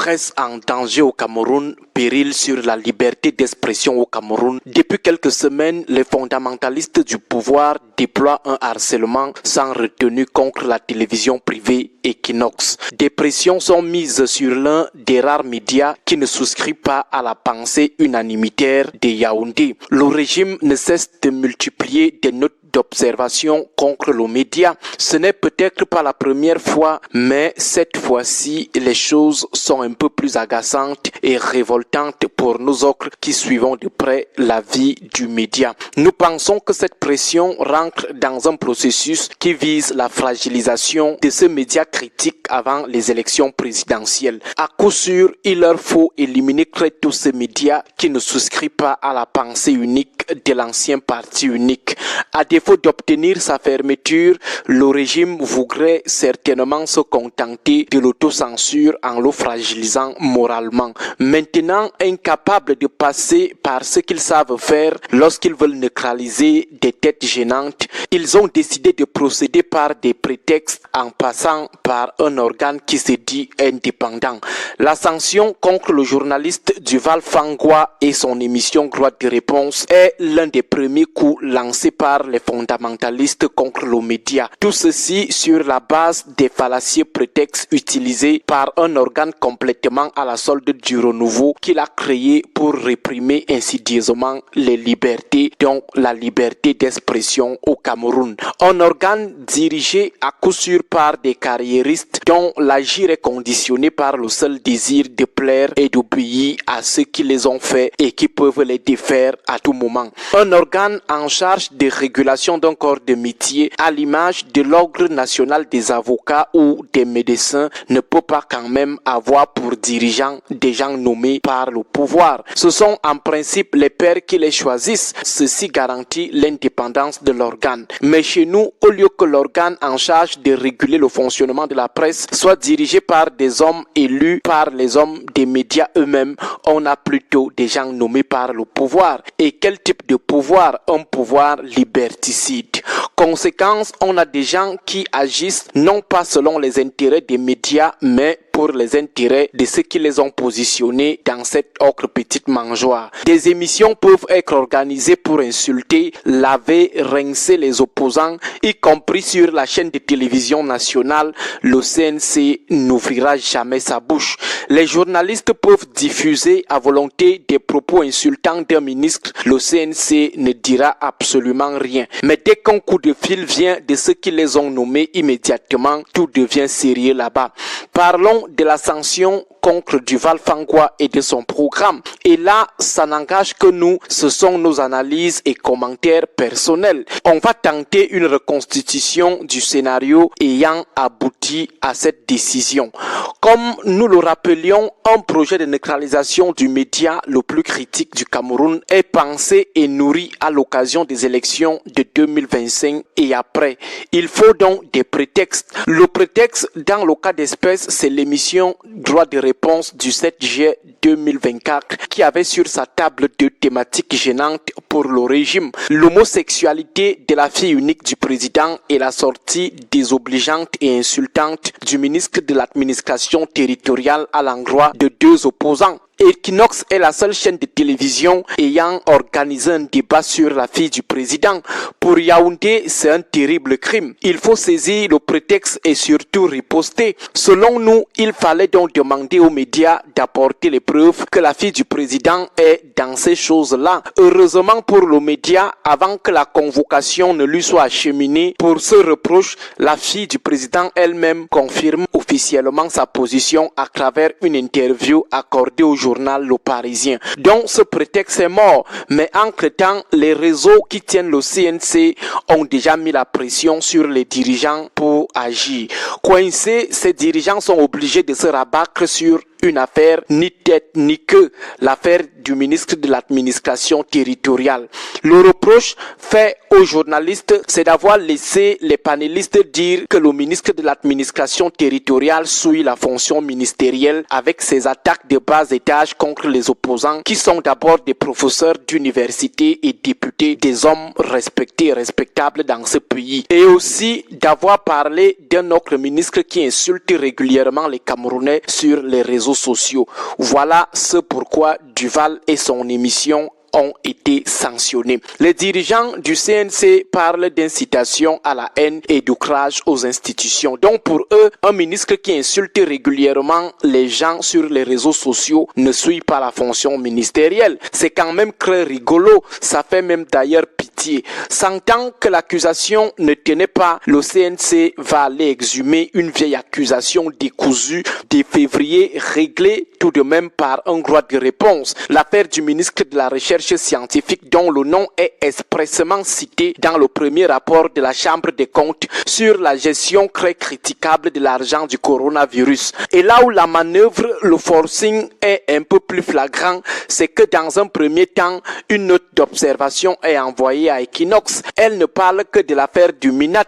presse en danger au Cameroun, péril sur la liberté d'expression au Cameroun. Depuis quelques semaines, les fondamentalistes du pouvoir déploient un harcèlement sans retenue contre la télévision privée Equinox. Des pressions sont mises sur l'un des rares médias qui ne souscrit pas à la pensée unanimitaire de Yaoundé. Le régime ne cesse de multiplier des notes d'observation contre le média. Ce n'est peut-être pas la première fois, mais cette fois-ci, les choses sont un peu plus agaçantes et révoltantes pour nous autres qui suivons de près la vie du média. Nous pensons que cette pression rentre dans un processus qui vise la fragilisation de ce média critique avant les élections présidentielles. À coup sûr, il leur faut éliminer très tôt ces médias qui ne souscrivent pas à la pensée unique de l'ancien parti unique. À défaut d'obtenir sa fermeture, le régime voudrait certainement se contenter de l'autocensure en le fragilisant moralement. Maintenant, incapables de passer par ce qu'ils savent faire lorsqu'ils veulent neutraliser des têtes gênantes, ils ont décidé de procéder par des prétextes en passant par un organe qui se dit indépendant. La sanction contre le journaliste Duval Fangwa et son émission Droit de réponse est l'un des premiers coups lancés par les fondamentalistes contre le média. Tout ceci sur la base des fallacieux prétextes utilisés par un organe complètement à la solde du renouveau qu'il a créé pour réprimer insidieusement les libertés, dont la liberté d'expression au Cameroun. Un organe dirigé à coup sûr par des carriéristes dont l'agir est conditionné par le seul désir de plaire et d'obéir à ceux qui les ont faits et qui peuvent les défaire à tout moment. Un organe en charge de régulation d'un corps de métier à l'image de l'Ordre national des avocats ou des médecins ne peut pas quand même avoir pour dirigeants des gens nommés par le pouvoir. Ce sont en principe les pairs qui les choisissent. Ceci garantit l'indépendance de l'organe. Mais chez nous, au lieu que l'organe en charge de réguler le fonctionnement de la presse soit dirigé par des hommes élus par les hommes des médias eux-mêmes, on a plutôt des gens nommés par le pouvoir. Et quel type de pouvoir? Un pouvoir liberticide. Conséquence, on a des gens qui agissent non pas selon les intérêts des médias, mais pour les intérêts de ceux qui les ont positionnés dans cette autre petite mangeoire. Des émissions peuvent être organisées pour insulter, laver, rincer les opposants, y compris sur la chaîne de télévision nationale. Le CNC n'ouvrira jamais sa bouche. Les journalistes peuvent diffuser à volonté des propos insultants d'un ministre. Le CNC ne dira absolument rien. Mais dès qu'un coup de fil vient de ceux qui les ont nommés, immédiatement, tout devient sérieux là-bas. Parlons de la sanction contre Duval Fangwa et de son programme. Et là, ça n'engage que nous, ce sont nos analyses et commentaires personnels. On va tenter une reconstitution du scénario ayant abouti à cette décision. Comme nous le rappelions, un projet de neutralisation du média le plus critique du Cameroun est pensé et nourri à l'occasion des élections de 2025 et après. Il faut donc des prétextes. Le prétexte, dans le cas d'espèce, c'est l'émission Droit de réponse du 7 juillet 2024 qui avait sur sa table deux thématiques gênantes pour le régime. L'homosexualité de la fille unique du président et la sortie désobligeante et insultante du ministre de l'administration territoriale à l'endroit de deux opposants. Equinox est la seule chaîne de télévision ayant organisé un débat sur la fille du président. Pour Yaoundé, c'est un terrible crime. Il faut saisir le prétexte et surtout riposter. Selon nous, il fallait donc demander aux médias d'apporter les preuves que la fille du président est dans ces choses-là. Heureusement pour le média, avant que la convocation ne lui soit acheminée pour ce reproche, la fille du président elle-même confirme officiellement sa position à travers une interview accordée au journal Le Parisien. Donc ce prétexte est mort, mais entre-temps, les réseaux qui tiennent le CNC ont déjà mis la pression sur les dirigeants pour agir. Coincés, ces dirigeants sont obligés de se rabattre sur une affaire ni tête ni queue, l'affaire du ministre de l'administration territoriale. Le reproche fait aux journalistes, c'est d'avoir laissé les panélistes dire que le ministre de l'administration territoriale souille la fonction ministérielle avec ses attaques de bas étage contre les opposants qui sont d'abord des professeurs d'université et députés, des hommes respectés et respectables dans ce pays. Et aussi d'avoir parlé d'un autre ministre qui insulte régulièrement les Camerounais sur les réseaux réseaux sociaux. Voilà ce pourquoi Duval et son émission ont été sanctionnés. Les dirigeants du CNC parlent d'incitation à la haine et d'outrage aux institutions. Donc pour eux, un ministre qui insulte régulièrement les gens sur les réseaux sociaux ne suit pas la fonction ministérielle. C'est quand même très rigolo. Ça fait même d'ailleurs pitié. Sentant que l'accusation ne tenait pas, le CNC va aller exhumer une vieille accusation décousue de février réglée tout de même par un droit de réponse. L'affaire du ministre de la Recherche scientifique dont le nom est expressément cité dans le premier rapport de la Chambre des comptes sur la gestion très critiquable de l'argent du coronavirus. Et là où la manœuvre, le forcing est un peu plus flagrant, c'est que dans un premier temps, une note d'observation est envoyée à Equinox. Elle ne parle que de l'affaire du Minat.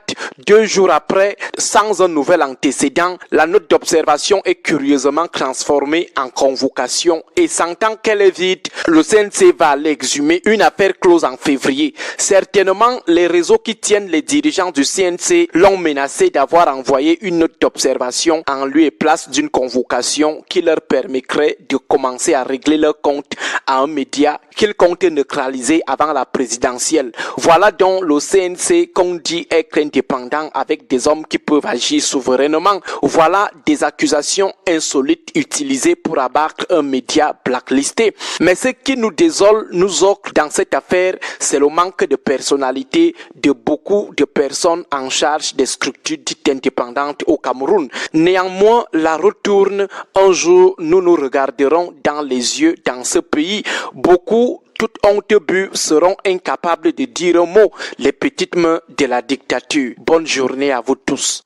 2 jours après, sans un nouvel antécédent, la note d'observation est curieusement transformée en convocation et sentant qu'elle est vide, le CNC va aller exhumer une affaire close en février. Certainement, les réseaux qui tiennent les dirigeants du CNC l'ont menacé d'avoir envoyé une note d'observation en lieu et place d'une convocation qui leur permettrait de commencer à régler leur compte à un média qu'ils comptent neutraliser avant la présidentielle. Voilà donc le CNC qu'on dit être indépendant avec des hommes qui peuvent agir souverainement. Voilà des accusations insolites utilisées pour abattre un média blacklisté. Mais ce qui nous désole, nous autres, dans cette affaire, c'est le manque de personnalité de beaucoup de personnes en charge des structures dites indépendantes au Cameroun. Néanmoins, la retourne. Un jour, nous nous regarderons dans les yeux dans ce pays. Beaucoup, toute honte bue, seront incapables de dire un mot. Les petites mains de la dictature. Bonne journée à vous tous.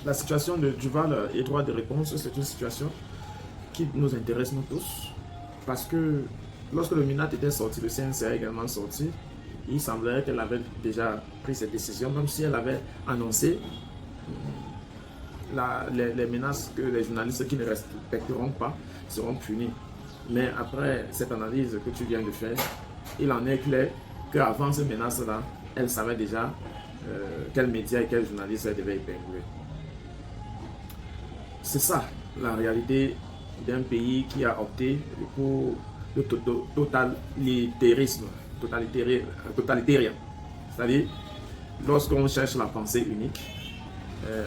La situation de Duval et droit de réponse, c'est une situation qui nous intéresse nous tous. Parce que lorsque le Minat était sorti, le CNC a également sorti, il semblerait qu'elle avait déjà pris cette décision, même si elle avait annoncé les menaces que les journalistes qui ne respecteront pas seront punis. Mais après cette analyse que tu viens de faire, il en est clair qu'avant ces menaces-là, elle savait déjà quels médias et quels journalistes elle devait épingler. C'est ça la réalité d'un pays qui a opté pour le totalitarisme, totalitérien. C'est-à-dire, lorsqu'on cherche la pensée unique,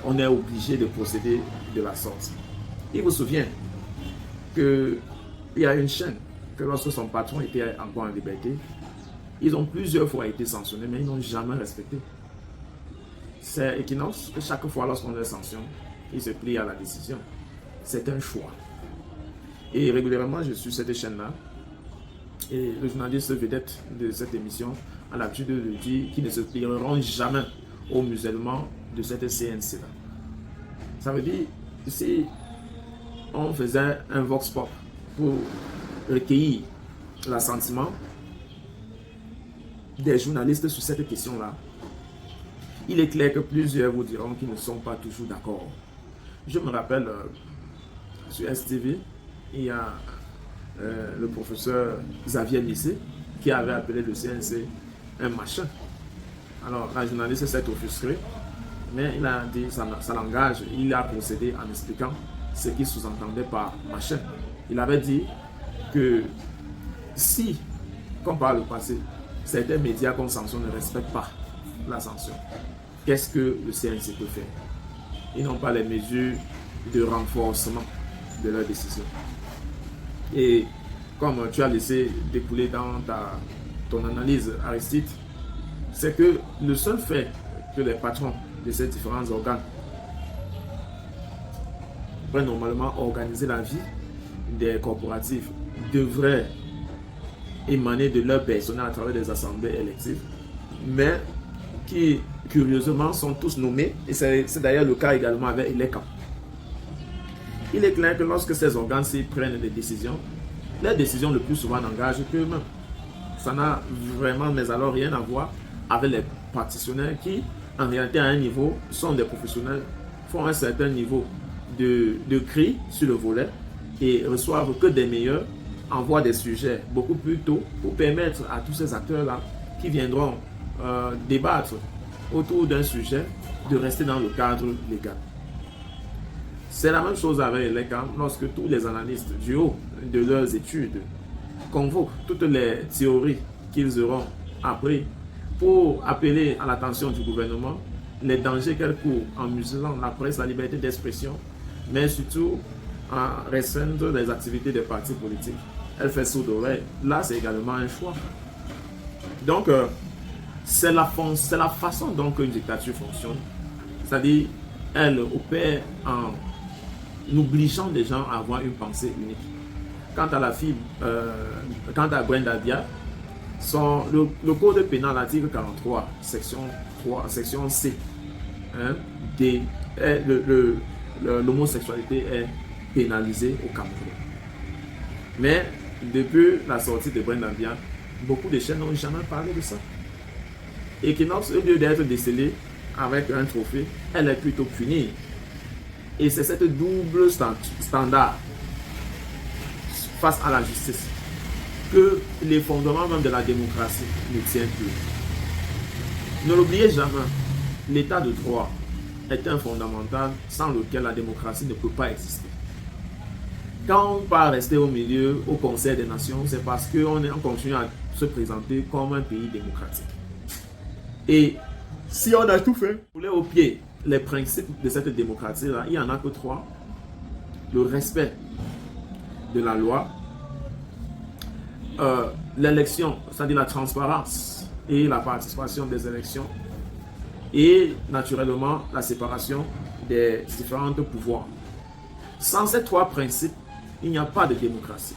on est obligé de procéder de la sorte. Il vous souvient qu'il y a une chaîne que lorsque son patron était encore en liberté, ils ont plusieurs fois été sanctionnés, mais ils n'ont jamais respecté. C'est Equinox que chaque fois lorsqu'on les sanctionne, il se plie à la décision. C'est un choix. Et régulièrement, je suis cette chaîne-là. Et le journaliste vedette de cette émission a l'habitude de dire qu'ils ne se plieront jamais aux musulmans de cette CNC-là. Ça veut dire, si on faisait un vox pop pour recueillir l'assentiment des journalistes sur cette question-là, il est clair que plusieurs vous diront qu'ils ne sont pas toujours d'accord. Je me rappelle, sur STV, il y a le professeur Xavier Lissé qui avait appelé le CNC un machin. Alors, la journaliste s'est offusquée, mais il a dit sa langage, il a procédé en expliquant ce qu'il sous-entendait par machin. Il avait dit que si, comme par le passé, certains médias qu'on sanctionne ne respectent pas la sanction, qu'est-ce que le CNC peut faire? Ils n'ont pas les mesures de renforcement de leurs décisions. Et comme tu as laissé découler dans ton analyse, Aristide, c'est que le seul fait que les patrons de ces différents organes pourraient normalement organiser la vie des corporatifs devrait émaner de leur personnel à travers des assemblées électives, mais qui, curieusement, sont tous nommés, et c'est d'ailleurs le cas également avec l'ECA. Il est clair que lorsque ces organes prennent des décisions, les décisions le plus souvent n'engagent qu'eux-mêmes. Ça n'a vraiment, mais alors, rien à voir avec les praticiens qui, en réalité, à un niveau, sont des professionnels, font un certain niveau de cri sur le volet et reçoivent que des meilleurs, envoient des sujets beaucoup plus tôt pour permettre à tous ces acteurs-là qui viendront débattre autour d'un sujet de rester dans le cadre légal. C'est la même chose avec les camps lorsque tous les analystes du haut de leurs études convoquent toutes les théories qu'ils auront appris pour appeler à l'attention du gouvernement les dangers qu'elle court en muselant la presse, la liberté d'expression, mais surtout en restreindre les activités des partis politiques. Elle fait sourd d'oreille. Là, c'est également un choix. Donc, c'est la façon dont une dictature fonctionne. C'est-à-dire, elle opère en obligeant les gens à avoir une pensée unique. Quant à la fille, quant à Brenda Dia, le code pénal, article 43, section 3, section C, hein, l'homosexualité est pénalisée au Cameroun. Mais depuis la sortie de Brenda Dia, beaucoup de chaînes n'ont jamais parlé de ça. Equinox, au lieu d'être décelée avec un trophée, elle est plutôt punie. Et c'est cette double standard face à la justice que les fondements même de la démocratie ne tiennent plus. Ne l'oubliez jamais, l'état de droit est un fondamental sans lequel la démocratie ne peut pas exister. Quand on va rester au milieu, au Conseil des Nations, c'est parce qu'on continue à se présenter comme un pays démocratique. Et si on a tout fait pour les au pied, les principes de cette démocratie-là, il n'y en a que 3. Le respect de la loi, l'élection, c'est-à-dire la transparence et la participation des élections, et naturellement la séparation des différents pouvoirs. Sans ces 3 principes, il n'y a pas de démocratie.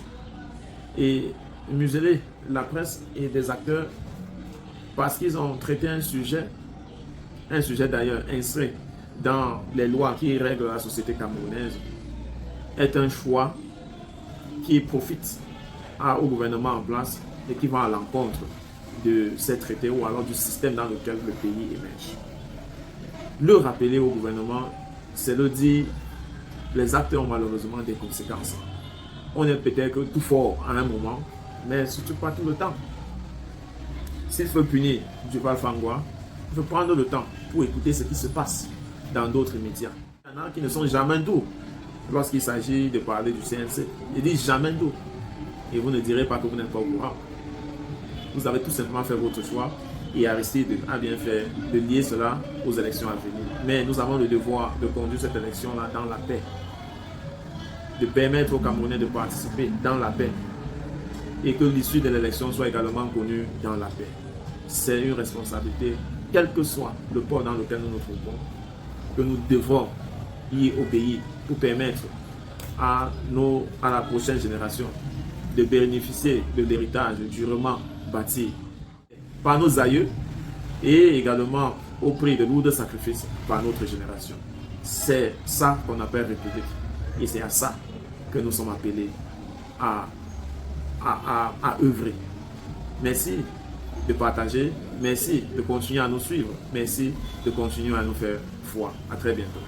Et museler la presse et des acteurs parce qu'ils ont traité un sujet d'ailleurs inscrit dans les lois qui règlent la société camerounaise, est un choix qui profite au gouvernement en place et qui va à l'encontre de ces traités ou alors du système dans lequel le pays émerge. Le rappeler au gouvernement, c'est le dire, les actes ont malheureusement des conséquences. On est peut-être tout fort à un moment, mais surtout pas tout le temps. S'il faut punir Duval Fangwa, il faut prendre le temps pour écouter ce qui se passe dans d'autres médias. Il y en a qui ne sont jamais doux lorsqu'il s'agit de parler du CNC. Ils disent jamais doux. Et vous ne direz pas que vous n'êtes pas au courant. Vous avez tout simplement fait votre choix et Aristide a bien fait de lier cela aux élections à venir. Mais nous avons le devoir de conduire cette élection-là dans la paix, de permettre aux Camerounais de participer dans la paix et que l'issue de l'élection soit également connue dans la paix. C'est une responsabilité, quel que soit le port dans lequel nous nous trouvons, que nous devons y obéir pour permettre à la prochaine génération de bénéficier de l'héritage durement bâti par nos aïeux et également au prix de lourds sacrifices par notre génération. C'est ça qu'on appelle République et c'est à ça que nous sommes appelés à œuvrer. Merci de partager, merci de continuer à nous suivre, merci de continuer à nous faire foi. À très bientôt.